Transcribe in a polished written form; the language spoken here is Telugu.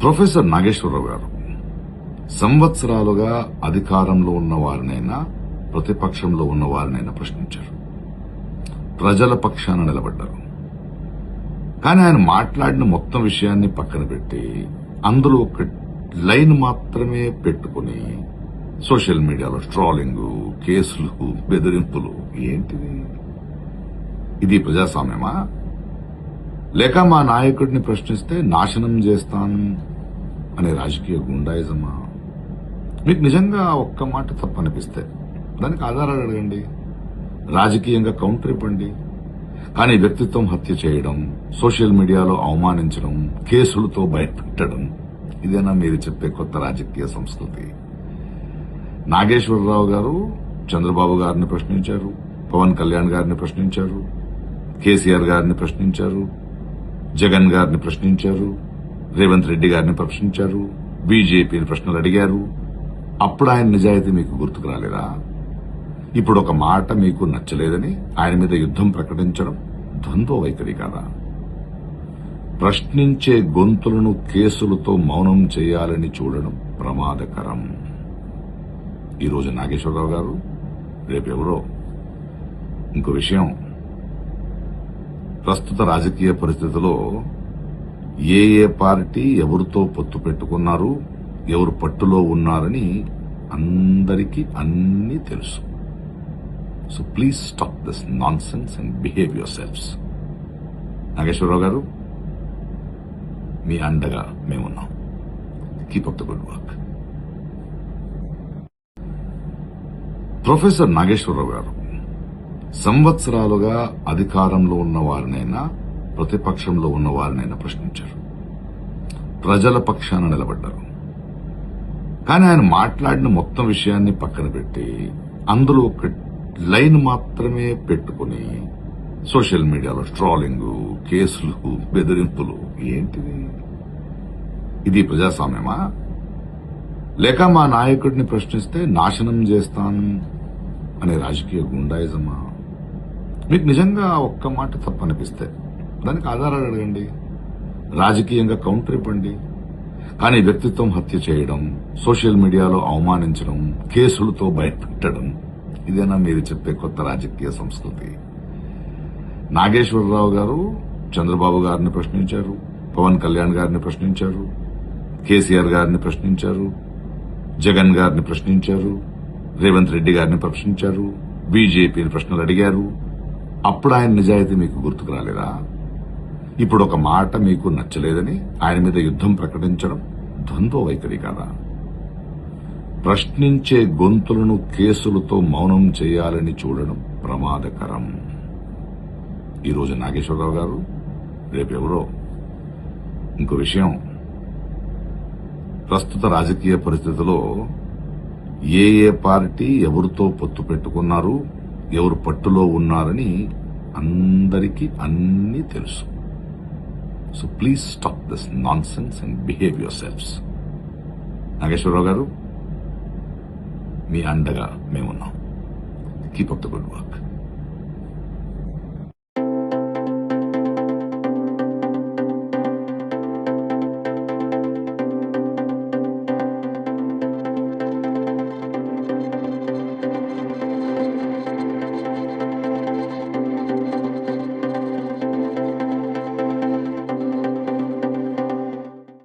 ప్రొఫెసర్ నాగేశ్వరరావు గారు సంవత్సరాలుగా అధికారంలో ఉన్న వారినైనా ప్రతిపక్షంలో ఉన్న వారినైనా ప్రశ్నించారు. ప్రజల పక్షాన నిలబడ్డారు. కానీ ఆయన మాట్లాడిన మొత్తం విషయాన్ని పక్కన పెట్టి అందులో ఒక లైన్ మాత్రమే పెట్టుకుని సోషల్ మీడియాలో ట్రోలింగ్, కేసులు, బెదిరింపులు ఏంటిది? ఇది ప్రజాస్వామ్యమా? లేక మా నాయకుడిని ప్రశ్నిస్తే నాశనం చేస్తాను అనే రాజకీయ గుండాయిజమా? మీకు నిజంగా ఒక్క మాట తప్పనిపిస్తే దానికి ఆధారాలు అడగండి, రాజకీయంగా కౌంటర్ ఇవ్వండి. కానీ వ్యక్తిత్వం హత్య చేయడం, సోషల్ మీడియాలో అవమానించడం, కేసులతో భయపెట్టడం ఇదేనా మీరు చెప్పే కొత్త రాజకీయ సంస్కృతి? నాగేశ్వరరావు గారు చంద్రబాబు గారిని ప్రశ్నించారు, పవన్ కళ్యాణ్ గారిని ప్రశ్నించారు, కేసీఆర్ గారిని ప్రశ్నించారు, జగన్ గారిని ప్రశ్నించారు, రేవంత్ రెడ్డి గారిని ప్రశ్నించారు, బీజేపీని ప్రశ్నలు అడిగారు. అప్పుడు ఆయన నిజాయితీ మీకు గుర్తుకు రాలేదా? ఇప్పుడు ఒక మాట మీకు నచ్చలేదని ఆయన మీద యుద్ధం ప్రకటించడం ద్వంద్వ వైఖరి కాదా? ప్రశ్నించే గొంతులను కేసులతో మౌనం చేయాలని చూడడం ప్రమాదకరం. ఈరోజు నాగేశ్వరరావు గారు, రేపెవరో. ఇంకో విషయం, ప్రస్తుత రాజకీయ పరిస్థితుల్లో ఏ పార్టీ ఎవరితో పొత్తు పెట్టుకున్నారు, ఎవరు పట్టులో ఉన్నారని అందరికీ అన్నీ తెలుసు. So please stop this nonsense and behave yourselves. Nageswara Rao గారు, మీ అండగా మేమున్నాం. Keep up the good work. Professor Nageswara Rao గారు సంవత్సరాలుగా అధికారంలో ఉన్న వారినైనా ప్రతిపక్షంలో ఉన్న వారినైనా ప్రశ్నించారు. ప్రజల పక్షాన నిలబడ్డారు. కానీ ఆయన మాట్లాడిన మొత్తం విషయాన్ని పక్కన పెట్టి అందులో ఒక లైన్ మాత్రమే పెట్టుకుని సోషల్ మీడియాలో ట్రోలింగ్, కేసులు, బెదిరింపులు ఏంటిది? ఇది ప్రజాస్వామ్యమా? లేక మా నాయకుడిని ప్రశ్నిస్తే నాశనం చేస్తాను అనే రాజకీయ గుండాయిజమా? మీకు నిజంగా ఒక్క మాట తప్పనిపిస్తే దానికి ఆధారాలు అడగండి, రాజకీయంగా కౌంటర్ ఇవ్వండి. కానీ వ్యక్తిత్వం హత్య చేయడం, సోషల్ మీడియాలో అవమానించడం, కేసులతో భయపెట్టడం ఇదేనా మీరు చెప్పే కొత్త రాజకీయ సంస్కృతి? నాగేశ్వరరావు గారు చంద్రబాబు గారిని ప్రశ్నించారు, పవన్ కళ్యాణ్ గారిని ప్రశ్నించారు, కేసీఆర్ గారిని ప్రశ్నించారు, జగన్ గారిని ప్రశ్నించారు, రేవంత్ రెడ్డి గారిని ప్రశ్నించారు, బీజేపీని ప్రశ్నలు అడిగారు. అప్పుడు ఆయన నిజాయితీ మీకు గుర్తుకు రాలేదా? ఇప్పుడు ఒక మాట మీకు నచ్చలేదని ఆయన మీద యుద్ధం ప్రకటించడం ద్వంద్వ వైఖరి కాదా? ప్రశ్నించే గొంతులను కేసులతో మౌనం చేయాలని చూడడం ప్రమాదకరం. ఈరోజు నాగేశ్వరరావు గారు, రేపెవరో. ఇంకో విషయం, ప్రస్తుత రాజకీయ పరిస్థితుల్లో ఏ పార్టీ ఎవరితో పొత్తు పెట్టుకున్నారు, ఎవరు పట్టులో ఉన్నారని అందరికీ అన్నీ తెలుసు. So please stop this nonsense and behave yourselves. Nageswara Rao గారు, మీ అండగా మేమున్నాం. Keep up the good work.